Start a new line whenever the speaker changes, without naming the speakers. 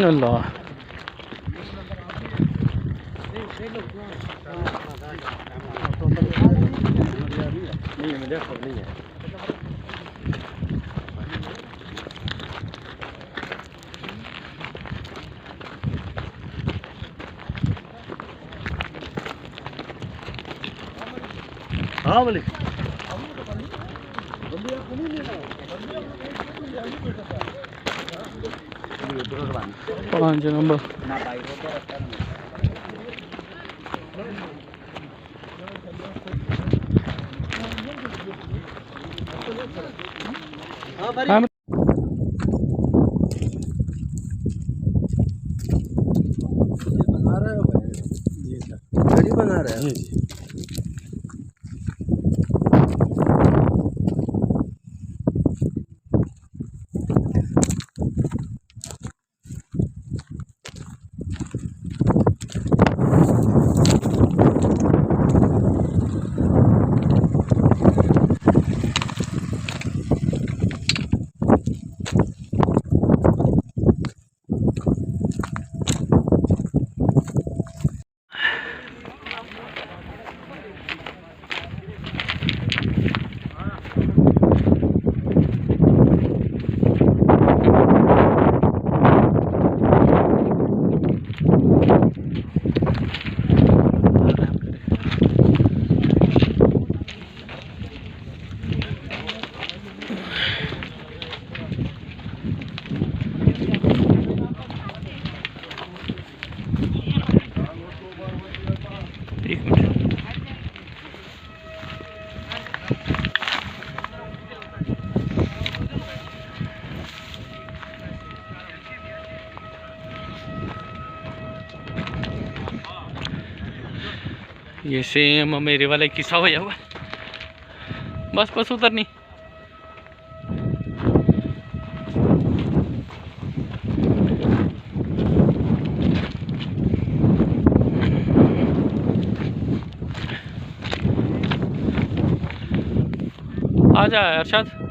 अल्लाह
नहीं मुझे खबर नहीं है। हाँ बोले
5 नंबर हाँ
बना रहे हो जी सर, गाड़ी बना रहे हैं जी।
ये सेम मेरे वाला किस्सा हो जाएगा। बस बस उतरनी आ जा अरशद।